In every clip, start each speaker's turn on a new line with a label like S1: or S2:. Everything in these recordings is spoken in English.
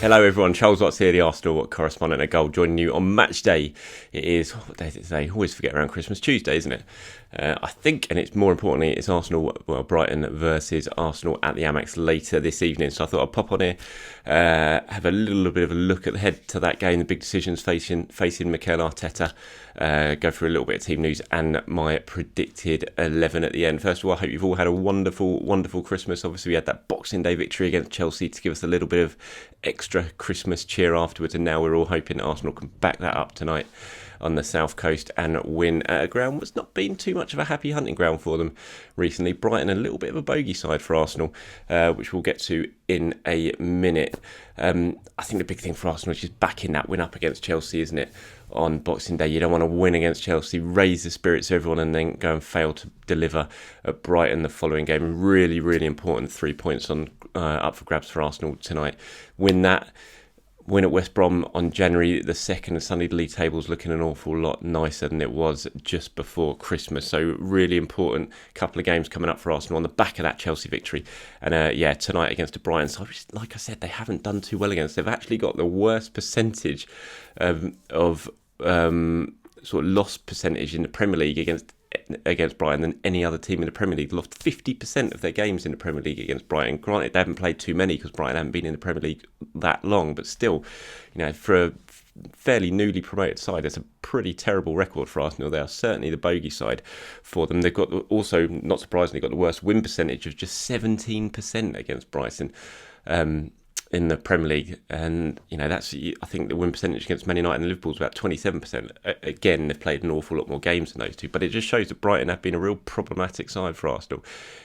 S1: Hello everyone, Charles Watts here, the Arsenal correspondent at Goal, joining you on match day. It is, what day is it today? I always forget around Christmas, Tuesday, isn't it? I think, and it's more importantly, it's Brighton versus Arsenal at the Amex later this evening. So I thought I'd pop on here, have a little bit of a look ahead to that game, the big decisions facing Mikel Arteta, go through a little bit of team news and my predicted 11 at the end. First of all, I hope you've all had a wonderful, wonderful Christmas. Obviously, we had that Boxing Day victory against Chelsea to give us a little bit of extra Christmas cheer afterwards, and now we're all hoping Arsenal can back that up tonight on the south coast and win at a ground that's not been too much of a happy hunting ground for them recently. Brighton, a little bit of a bogey side for Arsenal, which we'll get to in a minute. I think the big thing for Arsenal is just backing that win up against Chelsea, isn't it, on Boxing Day? You don't want to win against Chelsea, raise the spirits of everyone, and then go and fail to deliver at Brighton the following game. Really, really important 3 points on up for grabs for Arsenal tonight. Win that. Win at West Brom on January the 2nd, and suddenly the league table's looking an awful lot nicer than it was just before Christmas. So really important couple of games coming up for Arsenal on the back of that Chelsea victory. And tonight against a Brighton side, which, like I said, they haven't done too well against. They've actually got the worst percentage of sort of loss percentage in the Premier League against Brighton than any other team in the Premier League. They lost 50% of their games in the Premier League against Brighton. Granted, they haven't played too many because Brighton haven't been in the Premier League that long, but still, for a fairly newly promoted side, it's a pretty terrible record for Arsenal. They are certainly the bogey side for them. They've got also, not surprisingly, got the worst win percentage of just 17% against Brighton in the Premier League, and that's, I think the win percentage against Man United and Liverpool is about 27%. Again, they've played an awful lot more games than those two, but it just shows that Brighton have been a real problematic side for Arsenal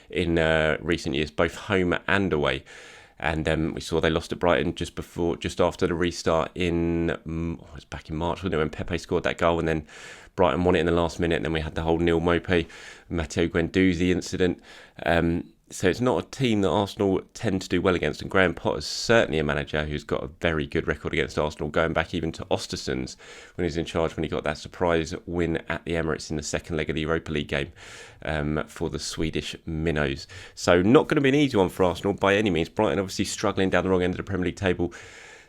S1: in recent years, both home and away. And we saw they lost at Brighton just after the restart it was back in March, wasn't it, when Pepe scored that goal, and then Brighton won it in the last minute, and then we had the whole Neil Maupay, Matteo Guendouzi incident. So it's not a team that Arsenal tend to do well against, and Graham Potter's certainly a manager who's got a very good record against Arsenal, going back even to Ostersund's when he was in charge, when he got that surprise win at the Emirates in the second leg of the Europa League game for the Swedish Minnows. So not going to be an easy one for Arsenal by any means. Brighton obviously struggling down the wrong end of the Premier League table,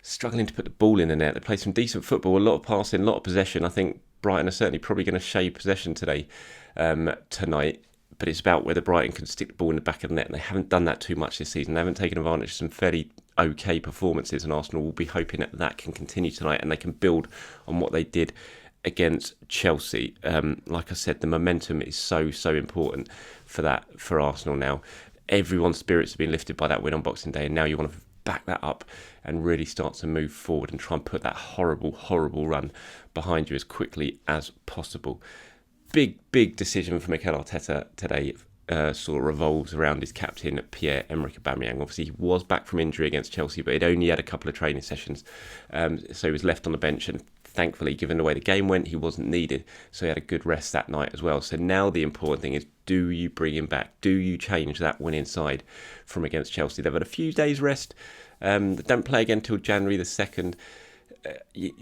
S1: struggling to put the ball in the net. They play some decent football, a lot of passing, a lot of possession. I think Brighton are certainly probably going to shade possession tonight. But it's about whether Brighton can stick the ball in the back of the net, and they haven't done that too much this season. They haven't taken advantage of some fairly okay performances, and Arsenal will be hoping that can continue tonight and they can build on what they did against Chelsea. Like I said, the momentum is so important for Arsenal now. Everyone's spirits have been lifted by that win on Boxing Day, and now you want to back that up and really start to move forward and try and put that horrible run behind you as quickly as possible. Big decision for Mikel Arteta today sort of revolves around his captain, Pierre-Emerick Aubameyang. Obviously, he was back from injury against Chelsea, but he'd only had a couple of training sessions. So he was left on the bench, and thankfully, given the way the game went, he wasn't needed. So he had a good rest that night as well. So now the important thing is, do you bring him back? Do you change that winning side from against Chelsea? They've had a few days rest. They don't play again until January the 2nd.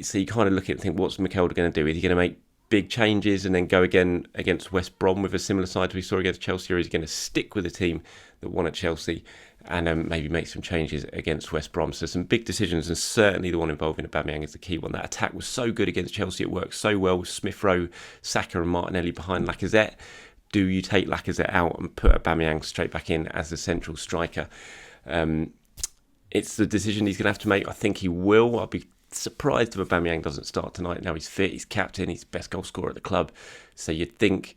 S1: So you kind of look at it and think, what's Mikel going to do? Is he going to make big changes and then go again against West Brom with a similar side we saw against Chelsea, or is he going to stick with the team that won at Chelsea and maybe make some changes against West Brom? So some big decisions, and certainly the one involving Aubameyang is the key one. That attack was so good against Chelsea, it worked so well with Smith Rowe, Saka and Martinelli behind Lacazette. Do you take Lacazette out and put Aubameyang straight back in as the central striker? It's the decision he's going to have to make. I think he will. I'll be surprised if Aubameyang doesn't start tonight. Now he's fit, he's captain, he's best goal scorer at the club. So you'd think,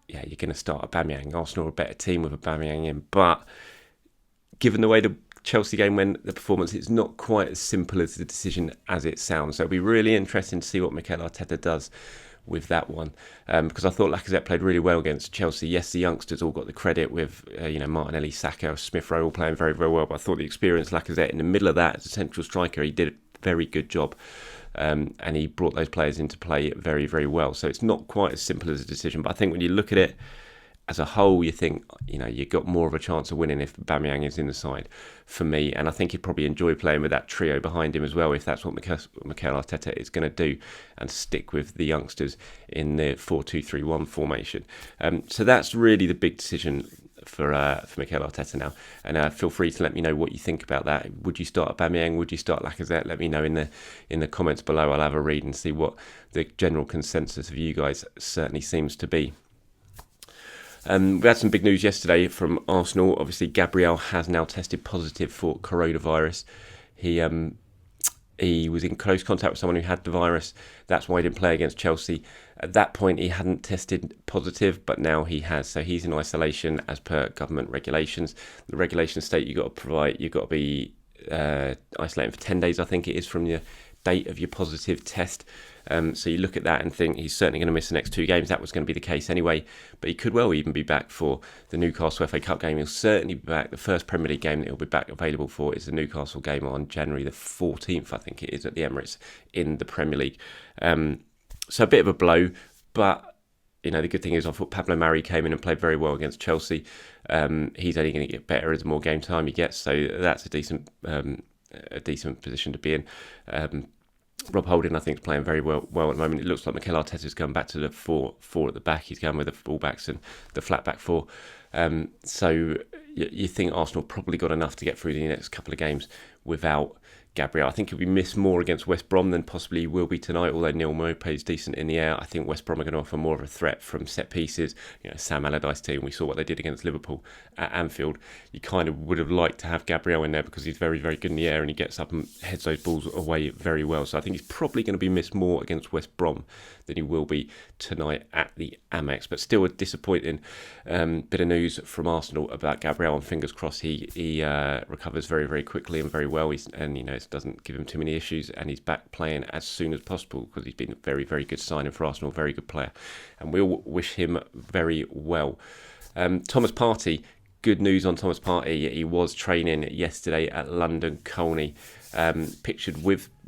S1: you're going to start Aubameyang. Arsenal are a better team with Aubameyang in. But given the way the Chelsea game went, the performance, it's not quite as simple as the decision as it sounds. So it'll be really interesting to see what Mikel Arteta does with that one, because I thought Lacazette played really well against Chelsea. Yes, the youngsters all got the credit with Martinelli, Saka, Smith Rowe all playing very well, but I thought the experienced Lacazette in the middle of that as a central striker, he did a very good job, and he brought those players into play very well. So it's not quite as simple as a decision, but I think when you look at it as a whole, you think, you've got more of a chance of winning if Aubameyang is in the side for me. And I think he'd probably enjoy playing with that trio behind him as well, if that's what Mikel Arteta is going to do, and stick with the youngsters in the 4-2-3-1 formation. So that's really the big decision for Mikel Arteta now. And feel free to let me know what you think about that. Would you start Aubameyang? Would you start Lacazette? Let me know in the comments below. I'll have a read and see what the general consensus of you guys certainly seems to be. We had some big news yesterday from Arsenal. Obviously, Gabriel has now tested positive for coronavirus. He was in close contact with someone who had the virus. That's why he didn't play against Chelsea. At that point, he hadn't tested positive, but now he has. So he's in isolation as per government regulations. The regulations state you've got to be isolated for 10 days, I think it is, from the date of your positive test. So you look at that and think he's certainly going to miss the next 2 games. That was going to be the case anyway, but he could well even be back for the Newcastle FA Cup game. He'll certainly be back. The first Premier League game that he'll be back available for is the Newcastle game on January the 14th, I think it is, at the Emirates in the Premier League. So a bit of a blow, but the good thing is I thought Pablo Mari came in and played very well against Chelsea. He's only going to get better as the more game time he gets, so that's a decent position to be in. Rob Holding, I think, is playing very well at the moment. It looks like Mikel Arteta's going back to the four at the back. He's going with the full-backs and the flat-back 4. So you think Arsenal probably got enough to get through the next couple of games without Gabriel. I think he'll be missed more against West Brom than possibly he will be tonight, although Neil Maupay is decent in the air. I think West Brom are going to offer more of a threat from set pieces. Sam Allardyce team, we saw what they did against Liverpool at Anfield. You kind of would have liked to have Gabriel in there because he's very, very good in the air and he gets up and heads those balls away very well. So I think he's probably going to be missed more against West Brom than he will be tonight at the Amex. But still a disappointing bit of news from Arsenal about Gabriel, and fingers crossed he recovers very, very quickly and very well. It doesn't give him too many issues, and he's back playing as soon as possible because he's been a very, very good signing for Arsenal, very good player, and we'll wish him very well. Thomas Partey, good news on Thomas Partey. He was training yesterday at London Colney, pictured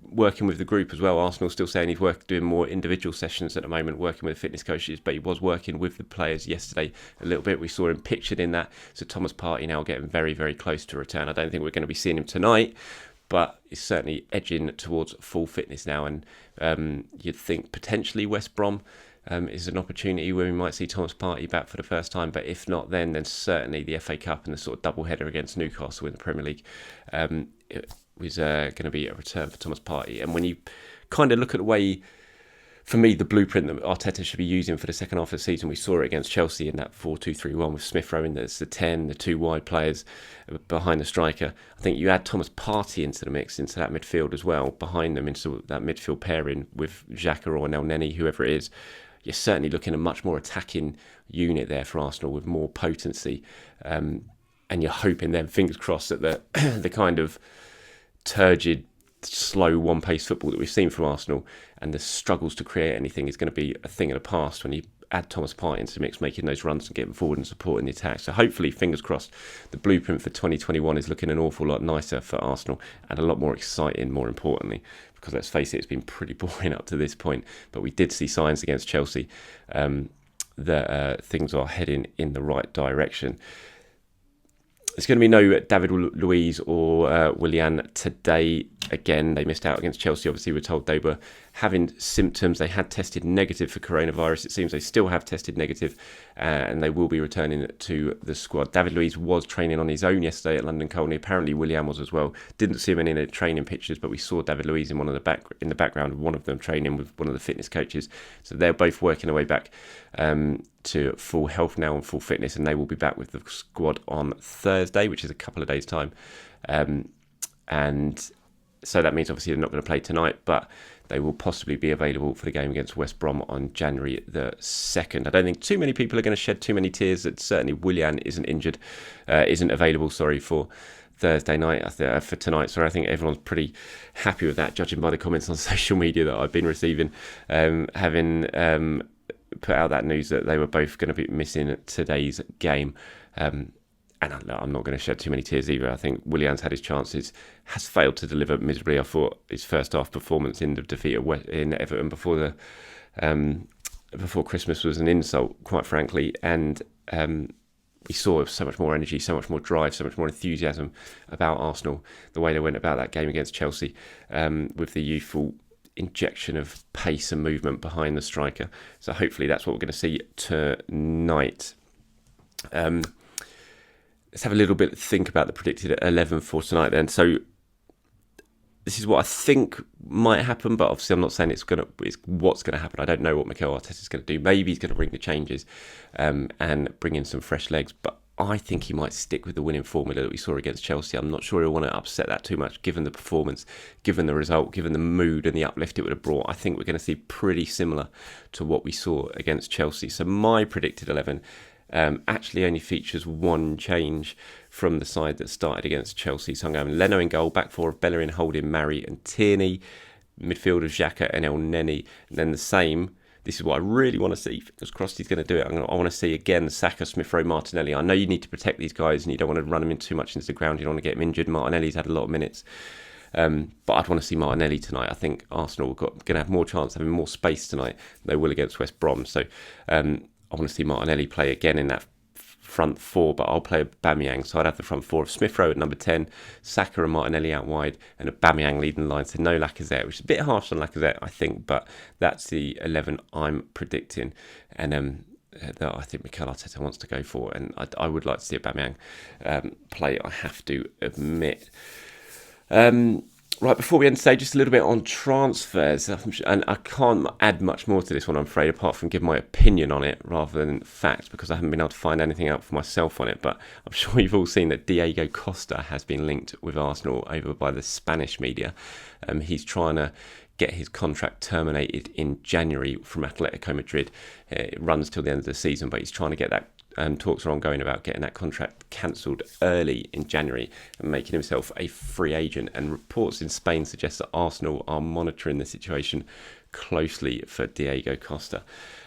S1: working with the group as well. Arsenal still saying he's doing more individual sessions at the moment, working with fitness coaches, but he was working with the players yesterday a little bit. We saw him pictured in that. So Thomas Partey now getting very, very close to return. I don't think we're going to be seeing him tonight, but he's certainly edging towards full fitness now. And you'd think potentially West Brom is an opportunity where we might see Thomas Partey back for the first time. But if not, then certainly the FA Cup and the sort of double header against Newcastle in the Premier League was going to be a return for Thomas Partey. And when you kind of look at the way, for me, the blueprint that Arteta should be using for the second half of the season, we saw it against Chelsea in that 4-2-3-1 with Smith Rowe in there's the 10, the 2 wide players behind the striker. I think you add Thomas Partey into the mix, into that midfield as well, behind them, into that midfield pairing with Xhaka or Elneny, whoever it is. You're certainly looking at a much more attacking unit there for Arsenal with more potency. And you're hoping then, fingers crossed, that the kind of turgid, slow, one-pace football that we've seen from Arsenal and the struggles to create anything is going to be a thing of the past when you add Thomas Partey into the mix, making those runs and getting forward and supporting the attack. So hopefully, fingers crossed, the blueprint for 2021 is looking an awful lot nicer for Arsenal and a lot more exciting, more importantly, because let's face it, it's been pretty boring up to this point. But we did see signs against Chelsea that things are heading in the right direction. There's going to be no David Luiz or Willian today. Again, they missed out against Chelsea. Obviously, we're told they were having symptoms. They had tested negative for coronavirus. It seems they still have tested negative, and they will be returning to the squad. David Luiz was training on his own yesterday at London Colney. Apparently, Willian was as well. Didn't see him in any training pictures, but we saw David Luiz in in the background of one of them training with one of the fitness coaches. So they're both working their way back to full health now and full fitness, and they will be back with the squad on Thursday, which is a couple of days' time. And so that means obviously they're not going to play tonight, but they will possibly be available for the game against West Brom on January the 2nd. I don't think too many people are going to shed too many tears that certainly Willian isn't available, for Thursday night, for tonight. So I think everyone's pretty happy with that, judging by the comments on social media that I've been receiving, having put out that news that they were both going to be missing today's game. And I'm not going to shed too many tears either. I think Willian's had his chances, has failed to deliver miserably. I thought his first half performance in the defeat in Everton before Christmas was an insult, quite frankly. And we saw so much more energy, so much more drive, so much more enthusiasm about Arsenal, the way they went about that game against Chelsea, with the youthful injection of pace and movement behind the striker. So hopefully that's what we're going to see tonight. let's have a little bit think about the predicted 11 for tonight then. So this is what I think might happen, but obviously I'm not saying it's what's going to happen. I don't know what Mikel Arteta is going to do. Maybe he's going to bring the changes and bring in some fresh legs, but I think he might stick with the winning formula that we saw against Chelsea. I'm not sure he'll want to upset that too much, given the performance, given the result, given the mood and the uplift it would have brought. I think we're going to see pretty similar to what we saw against Chelsea. So my predicted 11 actually only features one change from the side that started against Chelsea. So I'm going Leno in goal, back four of Bellerin, Holding, Mari and Tierney, midfield of Xhaka and El Neni, and then the same. This is what I really want to see. Fingers crossed he's going to do it. I want to see again Saka, Smith Rowe, Martinelli. I know you need to protect these guys and you don't want to run them in too much into the ground. You don't want to get them injured. Martinelli's had a lot of minutes. But I'd want to see Martinelli tonight. I think Arsenal are going to have more chance having more space tonight than they will against West Brom. So I want to see Martinelli play again in that front four, but I'll play Aubameyang. So I'd have the front four of Smith Rowe at number 10, Saka and Martinelli out wide, and Aubameyang leading the line. So no Lacazette, which is a bit harsh on Lacazette, I think, but that's the 11 I'm predicting. And that I think Mikel Arteta wants to go for, and I would like to see Aubameyang play, I have to admit. Right, before we end today, just a little bit on transfers. And I can't add much more to this one, I'm afraid, apart from give my opinion on it rather than fact, because I haven't been able to find anything out for myself on it. But I'm sure you've all seen that Diego Costa has been linked with Arsenal over by the Spanish media. He's trying to get his contract terminated in January from Atletico Madrid. It runs till the end of the season, but he's trying to get that. Talks are ongoing about getting that contract cancelled early in January and making himself a free agent. And reports in Spain suggest that Arsenal are monitoring the situation closely for Diego Costa.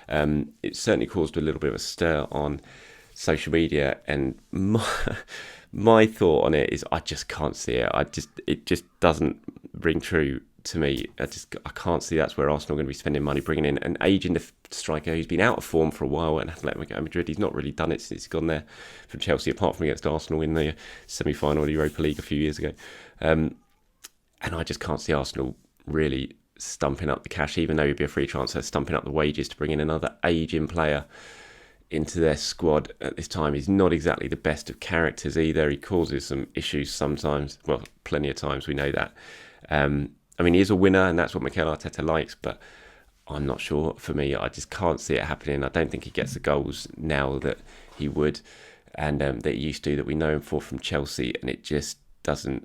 S1: It certainly caused a little bit of a stir on social media, and my thought on it is I just can't see it. It just doesn't ring true to me. I can't see that's where Arsenal are going to be spending money, bringing in an aging striker who's been out of form for a while and Atletico Madrid. He's not really done it since he's gone there from Chelsea, apart from against Arsenal in the semi-final of the Europa League a few years ago. And I just can't see Arsenal really stumping up the cash, even though he'd be a free transfer, stumping up the wages to bring in another aging player into their squad at this time. He's not exactly the best of characters either. He causes some issues sometimes. Well, plenty of times, we know that. I mean, he is a winner, and that's what Mikel Arteta likes, but I'm not sure. For me, I just can't see it happening. I don't think he gets the goals now that he would, and that he used to, that we know him for from Chelsea, and it just doesn't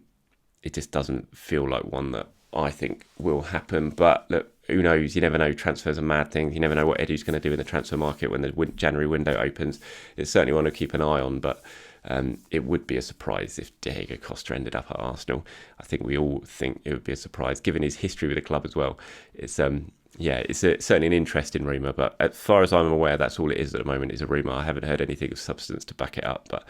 S1: feel like one that I think will happen. But look, who knows? You never know. Transfers are mad things. You never know what Eddie's going to do in the transfer market when the January window opens. It's certainly one to keep an eye on, but it would be a surprise if Diego Costa ended up at Arsenal. I think we all think it would be a surprise, given his history with the club as well. It's certainly an interesting rumour, but as far as I'm aware, that's all it is at the moment, is a rumour. I haven't heard anything of substance to back it up, but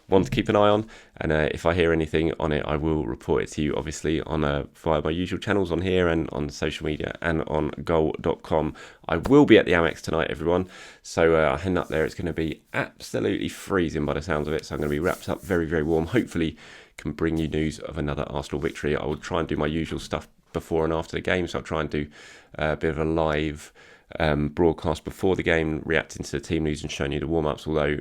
S1: one to keep an eye on. And if I hear anything on it, I will report it to you, obviously, on via my usual channels on here and on social media and on goal.com. I will be at the Amex tonight, everyone. So I'll head up there. It's going to be absolutely freezing by the sounds of it. So I'm going to be wrapped up very, very warm. Hopefully can bring you news of another Arsenal victory. I will try and do my usual stuff before and after the game. So I'll try and do a bit of a live broadcast before the game, reacting to the team news and showing you the warm-ups, although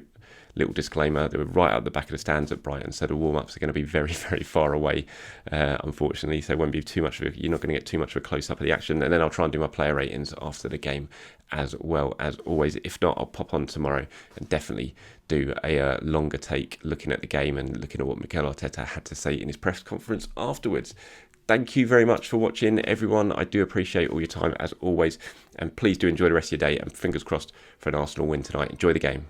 S1: little disclaimer, they were right at the back of the stands at Brighton, so the warm-ups are going to be very, very far away, unfortunately, so it won't be too much you're not going to get too much of a close-up of the action. And then I'll try and do my player ratings after the game as well, as always. If not, I'll pop on tomorrow and definitely do a longer take looking at the game and looking at what Mikel Arteta had to say in his press conference afterwards. Thank you very much for watching, everyone. I do appreciate all your time, as always, and please do enjoy the rest of your day, and fingers crossed for an Arsenal win tonight. Enjoy the game.